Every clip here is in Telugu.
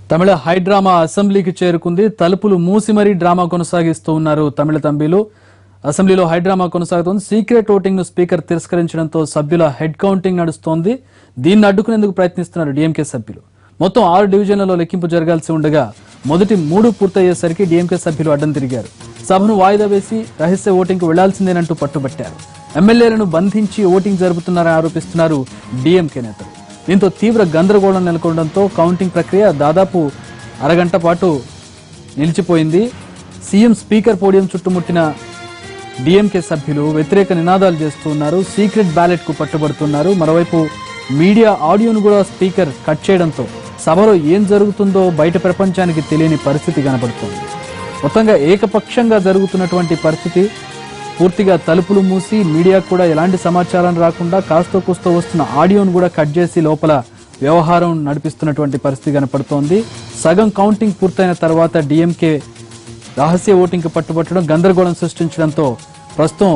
తమిళ హై డ్రామా అసెంబ్లీకి చేరుకుంది. తలుపులు మూసి మరీ డ్రామా కొనసాగిస్తూ ఉన్నారు తమిళ తంబిలు. అసెంబ్లీలో హై డ్రామా కొనసాగుతోంది. సీక్రెట్ ఓటింగ్ ను స్పీకర్ తిరస్కరించడంతో సభ్యుల హెడ్ కౌంటింగ్ నడుస్తోంది. దీన్ని అడ్డుకునేందుకు ప్రయత్నిస్తున్నారు డీఎంకే సభ్యులు. మొత్తం 6 డివిజన్లలో లెక్కింపు జరగాల్సి ఉండగా మొదటి 3 పూర్తయ్యేసరికి డీఎంకే సభ్యులు అడ్డం తిరిగారు. సభను వాయిదా వేసి రహస్య ఓటింగ్కు వెళ్లాల్సిందేనంటూ పట్టుబట్టారు. ఎమ్మెల్యేలను బంధించి ఓటింగ్ జరుపుతున్నారని ఆరోపిస్తున్నారు డీఎంకే నేతలు. దీంతో తీవ్ర గందరగోళం నెలకొనడంతో కౌంటింగ్ ప్రక్రియ దాదాపు అరగంట పాటు నిలిచిపోయింది. సీఎం స్పీకర్ పోడియం చుట్టుముట్టిన డీఎంకే సభ్యులు వ్యతిరేక నినాదాలు చేస్తున్నారు. సీక్రెట్ బ్యాలెట్ కు పట్టుబడుతున్నారు. మరోవైపు మీడియా ఆడియోను కూడా స్పీకర్ కట్ చేయడంతో సభలో ఏం జరుగుతుందో బయట ప్రపంచానికి తెలియని పరిస్థితి కనబడుతోంది. మొత్తంగా ఏకపక్షంగా జరుగుతున్నటువంటి పరిస్థితి. పూర్తిగా తలుపులు మూసి మీడియా కూడా ఎలాంటి సమాచారం రాకుండా కాస్తో కూస్తో వస్తున్న ఆడియోను కూడా కట్ చేసి లోపల వ్యవహారం నడిపిస్తున్నటువంటి పరిస్థితి కనపడుతోంది. సగం కౌంటింగ్ పూర్తయిన తర్వాత డీఎంకే రహస్య ఓటింగ్కి పట్టుబట్టడం గందరగోళం సృష్టించడంతో ప్రస్తుతం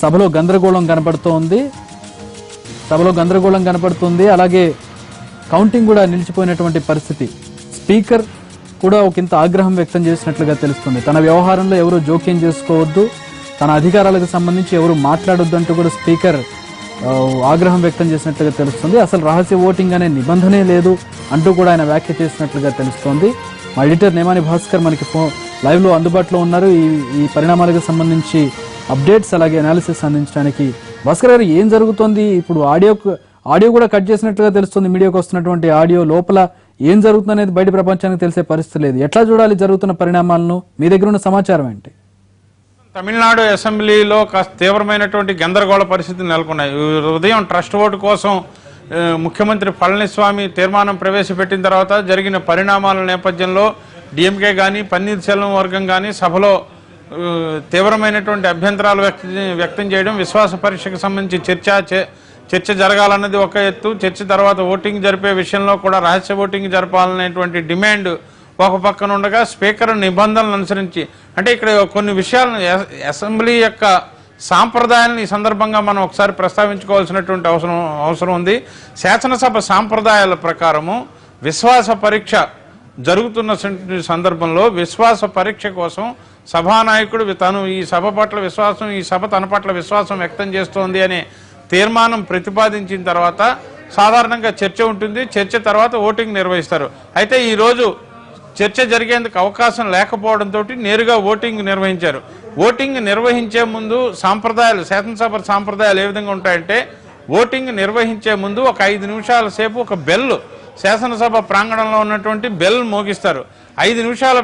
సభలో గందరగోళం కనపడుతోంది. అలాగే కౌంటింగ్ కూడా నిలిచిపోయినటువంటి పరిస్థితి. స్పీకర్ కూడా ఒకంత ఆగ్రహం వ్యక్తం చేసినట్లుగా తెలుస్తుంది. తన వ్యవహారంలో ఎవరు జోక్యం చేసుకోవద్దు, తన అధికారాలకు సంబంధించి ఎవరు మాట్లాడొద్దు అంటూ కూడా స్పీకర్ ఆగ్రహం వ్యక్తం చేసినట్లుగా తెలుస్తుంది. అసలు రహస్య ఓటింగ్ అనే నిబంధనే లేదు అంటూ కూడా ఆయన వ్యాఖ్య చేసినట్లుగా తెలుస్తోంది. మా ఎడిటర్ నేమాని భాస్కర్ మనకి లైవ్ లో అందుబాటులో ఉన్నారు. ఈ పరిణామాలకు సంబంధించి అప్డేట్స్ అలాగే అనాలిసిస్ అందించడానికి. భాస్కర్ గారు, ఏం జరుగుతోంది ఇప్పుడు? ఆడియో కూడా కట్ చేసినట్లుగా తెలుస్తుంది. మీడియాకు వస్తున్నటువంటి ఆడియో లోపల ఏం జరుగుతుంది అనేది బయట ప్రపంచానికి తెలిసే పరిస్థితి లేదు. ఎట్లా చూడాలి జరుగుతున్న పరిణామాలను? మీ దగ్గర ఉన్న సమాచారం ఏంటి? తమిళనాడు అసెంబ్లీలో కాస్త తీవ్రమైనటువంటి గందరగోళ పరిస్థితులు నెలకొన్నాయి. ఉదయం ట్రస్ట్ ఓటు కోసం ముఖ్యమంత్రి పళనిస్వామి తీర్మానం ప్రవేశపెట్టిన తర్వాత జరిగిన పరిణామాల నేపథ్యంలో డిఎంకే కానీ పన్నీర్ సెల్వం వర్గం కానీ సభలో తీవ్రమైనటువంటి అభ్యంతరాలు వ్యక్తం చేయడం, విశ్వాస పరీక్షకు సంబంధించి చర్చ జరగాలన్నది ఒక ఎత్తు. చర్చ తర్వాత ఓటింగ్ జరిపే విషయంలో కూడా రహస్య ఓటింగ్ జరపాలనేటువంటి డిమాండ్ ఒక పక్కన ఉండగా స్పీకర్ నిబంధనలను అనుసరించి, అంటే ఇక్కడ కొన్ని విషయాలను అసెంబ్లీ యొక్క సాంప్రదాయాలను ఈ సందర్భంగా మనం ఒకసారి ప్రస్తావించుకోవాల్సినటువంటి అవసరం ఉంది. శాసనసభ సాంప్రదాయాల ప్రకారము విశ్వాస పరీక్ష జరుగుతున్న సందర్భంలో విశ్వాస పరీక్ష కోసం సభానాయకుడు తను ఈ సభ పట్ల విశ్వాసం, ఈ సభ తన పట్ల విశ్వాసం వ్యక్తం చేస్తోంది అనే తీర్మానం ప్రతిపాదించిన తర్వాత సాధారణంగా చర్చ ఉంటుంది. చర్చ తర్వాత ఓటింగ్ నిర్వహిస్తారు. అయితే ఈరోజు చర్చ జరిగేందుకు అవకాశం లేకపోవడంతో నేరుగా ఓటింగ్ నిర్వహించారు. ఓటింగ్ నిర్వహించే ముందు శాసనసభ సాంప్రదాయాలు ఏ విధంగా ఉంటాయంటే, ఓటింగ్ నిర్వహించే ముందు ఒక 5 నిమిషాల సేపు ఒక బెల్ శాసనసభ ప్రాంగణంలో ఉన్నటువంటి బెల్ మోగిస్తారు. 5 నిమిషాల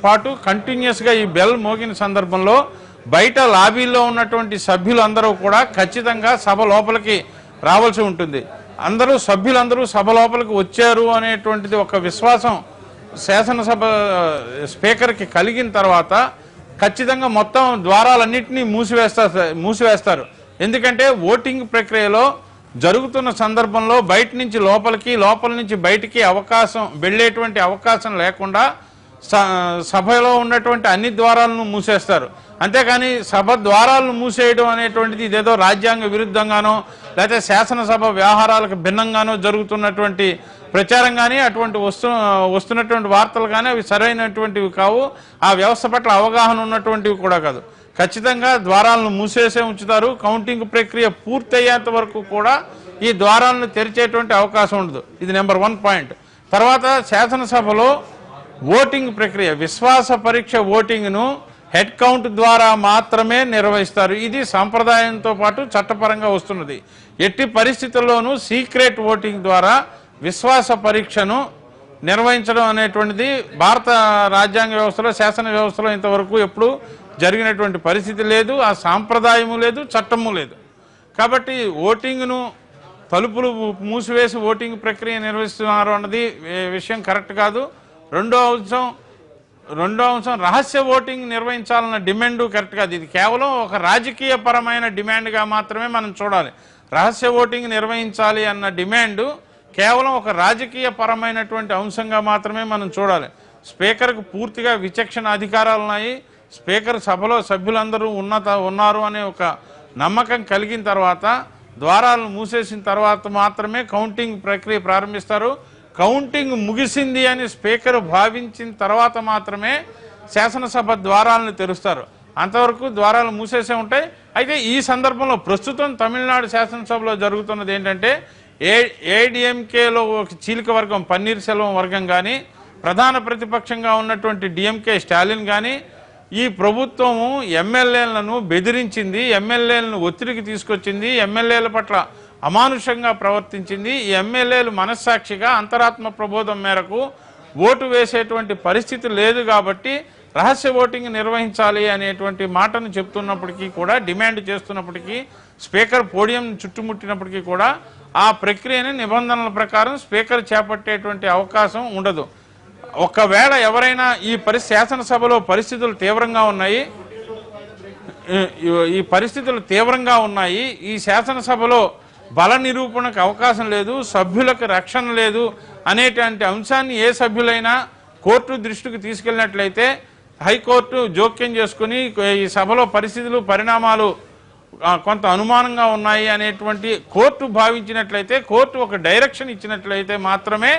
పాటు కంటిన్యూస్గా ఈ బెల్ మోగిన సందర్భంలో బయట లాబీలో ఉన్నటువంటి సభ్యులందరూ కూడా ఖచ్చితంగా సభ లోపలికి రావాల్సి ఉంటుంది. సభ్యులందరూ సభ లోపలికి వచ్చారు అనేటువంటిది ఒక విశ్వాసం శాసనసభ స్పీకర్కి కలిగిన తర్వాత ఖచ్చితంగా మొత్తం ద్వారాలన్నింటినీ మూసివేస్తారు. ఎందుకంటే ఓటింగ్ ప్రక్రియలో జరుగుతున్న సందర్భంలో బయట నుంచి లోపలికి, లోపల నుంచి బయటికి వెళ్ళేటువంటి అవకాశం లేకుండా సభలో ఉన్నటువంటి అన్ని ద్వారాలను మూసేస్తారు. అంతేకాని సభ ద్వారాలను మూసేయడం అనేటువంటిది ఇదేదో రాజ్యాంగ విరుద్ధంగానో లేకపోతే శాసనసభ వ్యవహారాలకు భిన్నంగానో జరుగుతున్నటువంటి ప్రచారం కానీ, అటువంటి వస్తున్నటువంటి వార్తలు కానీ అవి సరైనటువంటివి కావు. ఆ వ్యవస్థ పట్ల అవగాహన ఉన్నటువంటివి కూడా కాదు. ఖచ్చితంగా ద్వారాలను మూసేసే ఉంచుతారు. కౌంటింగ్ ప్రక్రియ పూర్తయ్యేంత వరకు కూడా ఈ ద్వారాలను తెరిచేటువంటి అవకాశం ఉండదు. ఇది నెంబర్ 1 పాయింట్. తర్వాత శాసనసభలో ఓటింగ్ ప్రక్రియ, విశ్వాస పరీక్ష ఓటింగ్ను హెడ్ కౌంట్ ద్వారా మాత్రమే నిర్వహిస్తారు. ఇది సంప్రదాయంతో పాటు చట్టపరంగా వస్తున్నది. ఎట్టి పరిస్థితుల్లోనూ సీక్రెట్ ఓటింగ్ ద్వారా విశ్వాస పరీక్షను నిర్వహించడం అనేటువంటిది భారత రాజ్యాంగ వ్యవస్థలో, శాసన వ్యవస్థలో ఇంతవరకు ఎప్పుడు జరిగినటువంటి పరిస్థితి లేదు. ఆ సాంప్రదాయము లేదు, చట్టము లేదు. కాబట్టి ఓటింగ్ను తలుపులు మూసివేసి ఓటింగ్ ప్రక్రియ నిర్వహిస్తున్నారు అన్నది విషయం కరెక్ట్ కాదు. రెండో అంశం రహస్య ఓటింగ్ నిర్వహించాలన్న డిమాండ్ కరెక్ట్ కాదు. ఇది కేవలం ఒక రాజకీయ పరమైన డిమాండ్గా మాత్రమే మనం చూడాలి. రహస్య ఓటింగ్ నిర్వహించాలి అన్న డిమాండ్ కేవలం ఒక రాజకీయ పరమైనటువంటి అంశంగా మాత్రమే మనం చూడాలి. స్పీకర్కు పూర్తిగా విచక్షణ అధికారాలు ఉన్నాయి. స్పీకర్ సభలో సభ్యులందరూ ఉన్నారు అనే ఒక నమ్మకం కలిగిన తర్వాత ద్వారాలను మూసేసిన తర్వాత మాత్రమే కౌంటింగ్ ప్రక్రియ ప్రారంభిస్తారు. కౌంటింగ్ ముగిసింది అని స్పీకర్ భావించిన తర్వాత మాత్రమే శాసనసభ ద్వారాలను తెరుస్తారు. అంతవరకు ద్వారాలు మూసేసే ఉంటాయి. అయితే ఈ సందర్భంలో ప్రస్తుతం తమిళనాడు శాసనసభలో జరుగుతున్నది ఏంటంటే ఏడీఎంకేలో ఒక చీలిక వర్గం పన్నీర్ సెల్వం వర్గం కానీ, ప్రధాన ప్రతిపక్షంగా ఉన్నటువంటి డిఎంకే స్టాలిన్ కానీ ఈ ప్రభుత్వము ఎమ్మెల్యేలను బెదిరించింది, ఎమ్మెల్యేలను ఒత్తిడికి తీసుకొచ్చింది, ఎమ్మెల్యేల పట్ల అమానుషంగా ప్రవర్తించింది. ఈ ఎమ్మెల్యేలు మనస్సాక్షిగా అంతరాత్మ ప్రబోధం మేరకు ఓటు వేసేటువంటి పరిస్థితి లేదు కాబట్టి రహస్య ఓటింగ్ నిర్వహించాలి అనేటువంటి మాటను చెప్తున్నప్పటికీ కూడా, డిమాండ్ చేస్తున్నప్పటికీ, స్పీకర్ పోడియం చుట్టుముట్టినప్పటికీ కూడా ఆ ప్రక్రియని నిబంధనల ప్రకారం స్పీకర్ చేపట్టేటువంటి అవకాశం ఉండదు. ఒకవేళ ఎవరైనా ఈ శాసనసభలో పరిస్థితులు తీవ్రంగా ఉన్నాయి, ఈ శాసనసభలో బల నిరూపణకు అవకాశం లేదు, సభ్యులకు రక్షణ లేదు అనేటువంటి అంశాన్ని ఏ సభ్యులైనా కోర్టు దృష్టికి తీసుకెళ్ళినట్లయితే హైకోర్టు జోక్యం చేసుకుని ఈ సభలో పరిస్థితులు పరిణామాలు కొంత అనుమానంగా ఉన్నాయి అనేటువంటి కోర్టు భావించినట్లయితే, కోర్టు ఒక డైరెక్షన్ ఇచ్చినట్లయితే మాత్రమే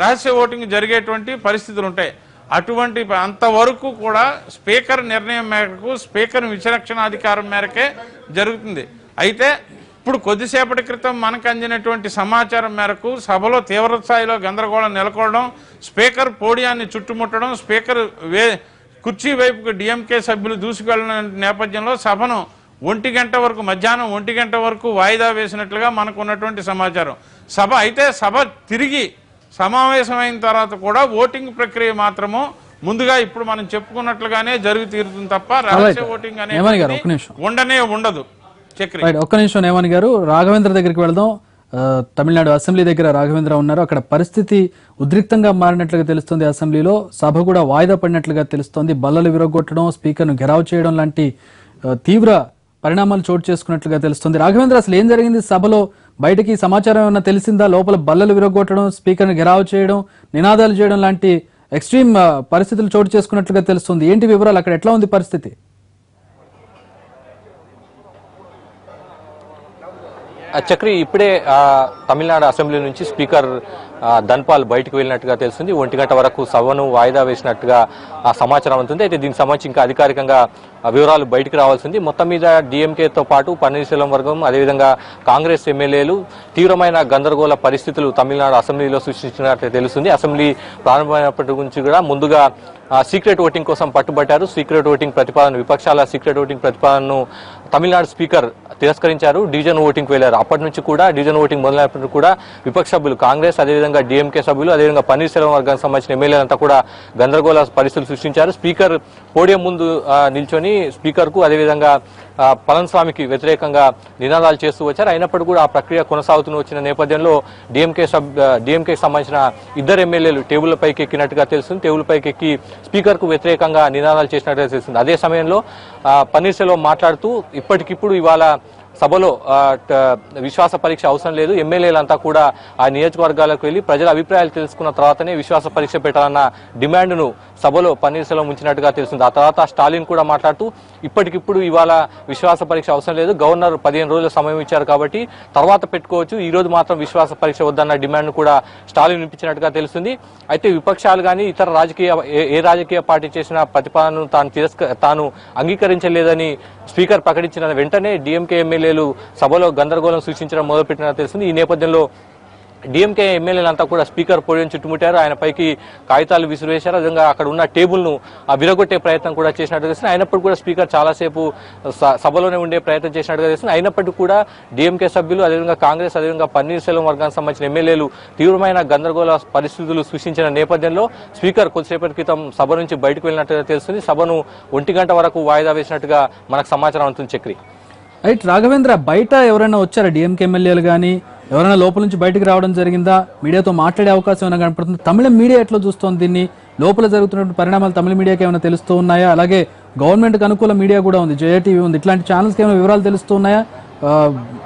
రహస్య ఓటింగ్ జరిగేటువంటి పరిస్థితులు ఉంటాయి. అటువంటి అంతవరకు కూడా స్పీకర్ నిర్ణయం మేరకు, స్పీకర్ విచక్షణాధికారం మేరకే జరుగుతుంది. అయితే ఇప్పుడు కొద్దిసేపటి క్రితం మనకు అందినటువంటి సమాచారం మేరకు సభలో తీవ్ర స్థాయిలో గందరగోళం నెలకొనడం, స్పీకర్ పోడియాన్ని చుట్టుముట్టడం, స్పీకర్ కుర్చీ వైపుకు డిఎంకే సభ్యులు దూసుకెళ్లిన నేపథ్యంలో సభను మధ్యాహ్నం 1 గంట వరకు వాయిదా వేసినట్లుగా మనకు ఉన్నటువంటి సమాచారం. సభ తిరిగి సమావేశమైన తర్వాత కూడా ఓటింగ్ ప్రక్రియ మాత్రము ముందుగా ఇప్పుడు మనం చెప్పుకున్నట్లుగానే జరుగు తీరుతుంది తప్ప రహస్య ఓటింగ్ అనేది ఉండదు. ఒక్క నిమిషం నేమని గారు, రాఘవేంద్ర దగ్గరికి వెళ్దాం. తమిళనాడు అసెంబ్లీ దగ్గర రాఘవేంద్ర ఉన్నారు. అక్కడ పరిస్థితి ఉద్రిక్తంగా మారినట్లుగా తెలుస్తుంది. అసెంబ్లీలో సభ కూడా వాయిదా పడినట్లుగా తెలుస్తోంది. బల్లలు విరగొట్టడం, స్పీకర్ను ఘెరావ్ చేయడం లాంటి తీవ్ర పరిణామాలు చోటు చేసుకున్నట్లుగా తెలుస్తుంది. రాఘవేంద్ర, అసలు ఏం జరిగింది సభలో? బయటకి సమాచారం ఏమన్నా తెలిసిందా? లోపల బల్లలు విరగొట్టడం, స్పీకర్ను ఘెరావ్ చేయడం, నినాదాలు చేయడం లాంటి ఎక్స్ట్రీమ్ పరిస్థితులు చోటు చేసుకున్నట్లుగా తెలుస్తుంది. ఏంటి వివరాలు? అక్కడ ఎట్లా ఉంది పరిస్థితి? చక్రి, ఇప్పుడే తమిళనాడు అసెంబ్లీ నుంచి స్పీకర్ ధన్పాల్ బయటకు వెళ్ళినట్టుగా తెలుస్తుంది. 1 గంట వరకు సభను వాయిదా వేసినట్టుగా సమాచారం అవుతుంది. అయితే దీనికి సంబంధించి ఇంకా అధికారికంగా వివరాలు బయటకు రావాల్సింది. మొత్తం మీద డిఎంకేతో పాటు పన్నీర్సెల్వం వర్గం, అదేవిధంగా కాంగ్రెస్ ఎమ్మెల్యేలు తీవ్రమైన గందరగోళ పరిస్థితులు తమిళనాడు అసెంబ్లీలో సృష్టించినట్టు తెలుస్తుంది. అసెంబ్లీ ప్రారంభమైనప్పటి నుంచి కూడా ముందుగా సీక్రెట్ ఓటింగ్ కోసం పట్టుబట్టారు. సీక్రెట్ ఓటింగ్ ప్రతిపాదన, విపక్షాల సీక్రెట్ ఓటింగ్ ప్రతిపాదనను తమిళనాడు స్పీకర్ తిరస్కరించారు. డివిజన్ ఓటింగ్కి వెళ్లారు. అప్పటి నుంచి కూడా డివిజన్ ఓటింగ్ మొదలైనప్పటికీ కూడా విపక్ష సభ్యులు, కాంగ్రెస్, అదేవిధంగా డిఎంకే సభ్యులు, అదేవిధంగా పన్నీర్సెల్వం వర్గానికి సంబంధించిన ఎమ్మెల్యేలంతా కూడా గందరగోళ పరిస్థితులు సృష్టించారు. స్పీకర్ పోడియం ముందు నిల్చొని స్పీకర్ కు అదేవిధంగా పళనిస్వామికి వ్యతిరేకంగా నినాదాలు చేస్తూ వచ్చారు. అయినప్పటికీ కూడా ఆ ప్రక్రియ కొనసాగుతూ వచ్చిన నేపథ్యంలో డిఎంకేకి సంబంధించిన 2 ఎమ్మెల్యేలు టేబుల్ పైకి ఎక్కినట్టుగా తెలుస్తుంది. టేబుల్ పైకి ఎక్కి స్పీకర్ కు వ్యతిరేకంగా నినాదాలు చేసినట్టుగా తెలుస్తుంది. అదే సమయంలో పన్నీర్సెల్వం మాట్లాడుతూ ఇప్పటికిప్పుడు ఇవాళ సభలో విశ్వాస పరీక్ష అవసరం లేదు, ఎమ్మెల్యేలంతా కూడా ఆ నియోజకవర్గాలకు వెళ్లి ప్రజల అభిప్రాయాలు తెలుసుకున్న తర్వాతనే విశ్వాస పరీక్ష పెట్టాలన్న డిమాండ్ను సభలో పన్నీర్సెల్వం ఉంచినట్టుగా తెలుస్తుంది. ఆ తర్వాత స్టాలిన్ కూడా మాట్లాడుతూ ఇప్పటికిప్పుడు ఇవాళ విశ్వాస పరీక్ష అవసరం లేదు, గవర్నర్ 15 రోజుల సమయం ఇచ్చారు కాబట్టి తర్వాత పెట్టుకోవచ్చు, ఈ రోజు మాత్రం విశ్వాస పరీక్ష వద్దన్న డిమాండ్ కూడా స్టాలిన్ వినిపించినట్టుగా తెలుస్తుంది. అయితే విపక్షాలు కానీ ఇతర ఏ రాజకీయ పార్టీ చేసిన ప్రతిపాదనను తాను అంగీకరించలేదని స్పీకర్ ప్రకటించిన వెంటనే డిఎంకే ఎమ్మెల్యేలు సభలో గందరగోళం సృష్టించడం మొదలుపెట్టినట్టు తెలుస్తుంది. ఈ నేపథ్యంలో డిఎంకే ఎమ్మెల్యేలంతా కూడా స్పీకర్ పోడియం చుట్టుముట్టారు. ఆయన పైకి కాగితాలు విసిరివేశారు. అదేవిధంగా అక్కడ ఉన్న టేబుల్ను విరగొట్టే ప్రయత్నం కూడా చేసినట్టుగా తెలుస్తుంది. అయినప్పటికీ కూడా స్పీకర్ చాలాసేపు సభలోనే ఉండే ప్రయత్నం చేసినట్టుగా తెలుస్తుంది. అయినప్పటికీ కూడా డిఎంకే సభ్యులు, అదేవిధంగా కాంగ్రెస్, అదేవిధంగా పన్నీర్సెల్వం వర్గానికి సంబంధించిన ఎమ్మెల్యేలు తీవ్రమైన గందరగోళ పరిస్థితులు సృష్టించిన నేపథ్యంలో స్పీకర్ కొద్దిసేపటి క్రితం సభ నుంచి బయటకు వెళ్ళినట్టుగా తెలుస్తుంది. సభను 1 గంట వరకు వాయిదా వేసినట్టుగా మనకు సమాచారం అవుతుంది. చక్రి, రైట్. రాఘవేంద్ర, బయట ఎవరైనా వచ్చారా? డిఎంకే ఎమ్మెల్యేలు కానీ ఎవరైనా లోపల నుంచి బయటకు రావడం జరిగిందా? మీడియాతో మాట్లాడే అవకాశం ఏమైనా కనపడుతుంది? తమిళ మీడియా ఎట్లా చూస్తోంది దీన్ని? లోపల జరుగుతున్నటువంటి పరిణామాలు తమిళ మీడియాకి ఏమైనా తెలుస్తూ ఉన్నాయా? అలాగే గవర్నమెంట్కి అనుకూల మీడియా కూడా ఉంది, జయటీవీ ఉంది, ఇట్లాంటి ఛానల్స్కి ఏమైనా వివరాలు తెలుస్తూ ఉన్నాయా?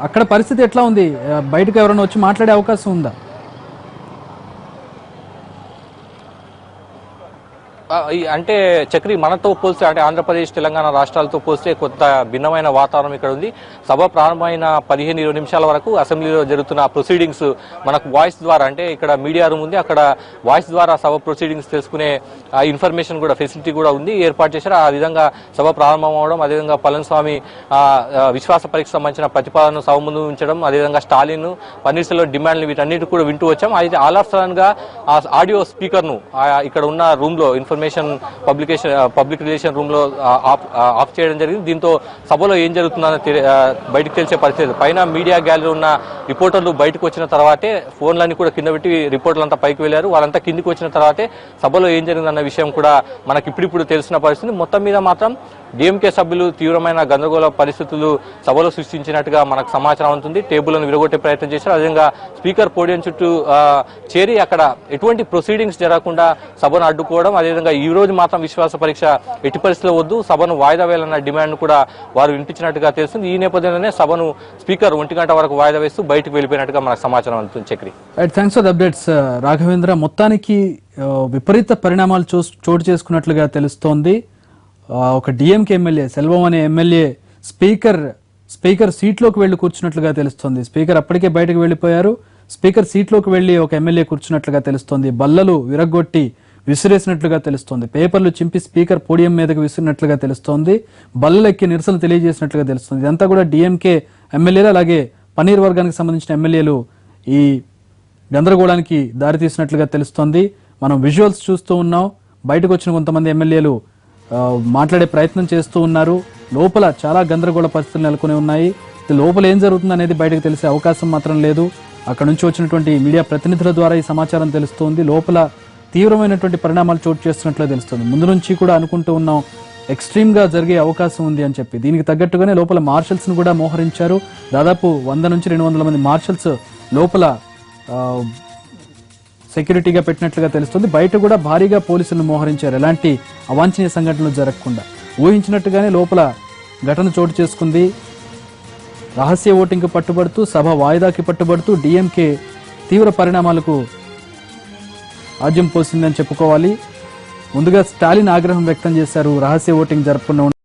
అక్కడ పరిస్థితి ఎట్లా ఉంది? బయటకు ఎవరైనా వచ్చి మాట్లాడే అవకాశం ఉందా? అంటే చక్రి మనతో పోల్స్తే అంటే ఆంధ్రప్రదేశ్ తెలంగాణ రాష్ట్రాలతో పోల్స్తే కొంత భిన్నమైన వాతావరణం ఇక్కడ ఉంది. సభ ప్రారంభమైన 15-20 నిమిషాల వరకు అసెంబ్లీలో జరుగుతున్న ప్రొసీడింగ్స్ మనకు వాయిస్ ద్వారా, అంటే ఇక్కడ మీడియా రూమ్ ఉంది, అక్కడ వాయిస్ ద్వారా సభ ప్రొసీడింగ్స్ తెలుసుకునే ఇన్ఫర్మేషన్ కూడా ఫెసిలిటీ కూడా ఉంది, ఏర్పాటు చేశారు. ఆ విధంగా సభ ప్రారంభం అవడం, అదేవిధంగా పళనిస్వామి విశ్వాస పరీక్షకు సంబంధించిన ప్రతిపాదనను సభ ముందు ఉంచడం, అదేవిధంగా స్టాలిన్ పన్నీర్సెల్వం డిమాండ్లు వీటన్నిటి కూడా వింటూ వచ్చాం. అయితే ఆల్ ఆఫ్ సడన్ గా ఆ ఆడియో స్పీకర్ ను ఇక్కడ ఉన్న రూమ్ లో పబ్లిక్ రిలేషన్ రూమ్ లో ఆఫ్ చేయడం జరిగింది. దీంతో సభలో ఏం జరుగుతుందని బయటకు తెలిసే పరిస్థితి. పైన మీడియా గ్యాలరీ ఉన్న రిపోర్టర్లు బయటకు వచ్చిన తర్వాతే ఫోన్లన్నీ కూడా కింద పెట్టి రిపోర్టర్లు అంతా పైకి వెళ్లారు. వాళ్ళంతా కిందికి వచ్చిన తర్వాతే సభలో ఏం జరిగిందన్న విషయం కూడా మనకి ఇప్పుడిప్పుడు తెలిసిన పరిస్థితి. మొత్తం మీద మాత్రం డిఎంకే సభ్యులు తీవ్రమైన గందరగోళ పరిస్థితులు సభలో సృష్టించినట్టుగా మనకు సమాచారం ఉంటుంది. టేబుల్ను విరగొట్టే ప్రయత్నం చేశారు. అదేవిధంగా స్పీకర్ పోడియం చుట్టూ చేరి అక్కడ ఎటువంటి ప్రొసీడింగ్స్ జరగకుండా సభను అడ్డుకోవడం, అదేవిధంగా ఈ రోజు మాత్రం విశ్వాస పరీక్ష ఎట్టి పరిస్థితుల్లో వద్దు, సభను వాయిదా వేయాలన్న డిమాండ్ కూడా వారు వినిపించినట్టుగా తెలుస్తుంది. ఈ నేపథ్యంలోనే సభను స్పీకర్ 1 గంట వరకు వాయిదా వేస్తూ బయటకు వెళ్ళిపోయినట్టుగా మనకు సమాచారం అందుతుంది. Chakri, thanks for the updates Raghavendra. మొత్తానికి విపరీత పరిణామాలు చోటు చేసుకున్నట్లుగా తెలుస్తోంది. ఒక డిఎంకే ఎమ్మెల్యే సెల్వం అనే ఎమ్మెల్యే స్పీకర్ సీట్లోకి వెళ్లి కూర్చున్నట్లుగా తెలుస్తోంది. స్పీకర్ అప్పటికే బయటకు వెళ్లిపోయారు. స్పీకర్ సీట్లోకి వెళ్లి ఒక ఎమ్మెల్యే కూర్చున్నట్లుగా తెలుస్తోంది. బల్లలు విరగ్గొట్టి విసిరేసినట్లుగా తెలుస్తోంది. పేపర్లు చింపి స్పీకర్ పోడియం మీదకు విసిరినట్లుగా తెలుస్తోంది. బల్లలెక్కి నిరసన తెలియజేసినట్లుగా తెలుస్తోంది. ఇదంతా కూడా డిఎంకే ఎమ్మెల్యేలు, అలాగే పన్నీర్ వర్గానికి సంబంధించిన ఎమ్మెల్యేలు ఈ గందరగోళానికి దారితీసినట్లుగా తెలుస్తోంది. మనం విజువల్స్ చూస్తూ ఉన్నాం. బయటకు వచ్చిన కొంతమంది ఎమ్మెల్యేలు మాట్లాడే ప్రయత్నం చేస్తూ ఉన్నారు. లోపల చాలా గందరగోళ పరిస్థితులు నెలకొని ఉన్నాయి. లోపల ఏం జరుగుతుంది అనేది బయటకు తెలిసే అవకాశం మాత్రం లేదు. అక్కడ నుంచి వచ్చినటువంటి మీడియా ప్రతినిధుల ద్వారా ఈ సమాచారం తెలుస్తోంది. లోపల తీవ్రమైనటువంటి పరిణామాలు చోటు చేస్తున్నట్లు తెలుస్తుంది. ముందు నుంచి కూడా అనుకుంటూ ఉన్నాం ఎక్స్ట్రీమ్ గా జరిగే అవకాశం ఉంది అని చెప్పి. దీనికి తగ్గట్టుగానే లోపల మార్షల్స్ ను కూడా మోహరించారు. దాదాపు 100 నుంచి 200 మంది మార్షల్స్ లోపల సెక్యూరిటీగా పెట్టినట్లుగా తెలుస్తుంది. బయట కూడా భారీగా పోలీసులను మోహరించారు, ఎలాంటి అవాంఛనీయ సంఘటనలు జరగకుండా. ఊహించినట్టుగానే లోపల ఘటన చోటు చేసుకుంది. రహస్య ఓటింగ్కు పట్టుబడుతూ, సభ వాయిదాకి పట్టుబడుతూ డిఎంకే తీవ్ర పరిణామాలకు ఆజ్యం పోసిందని చెప్పుకోవాలి. ముందుగా స్టాలిన్ ఆగ్రహం వ్యక్తం చేశారు రహస్య ఓటింగ్ జరపకుండా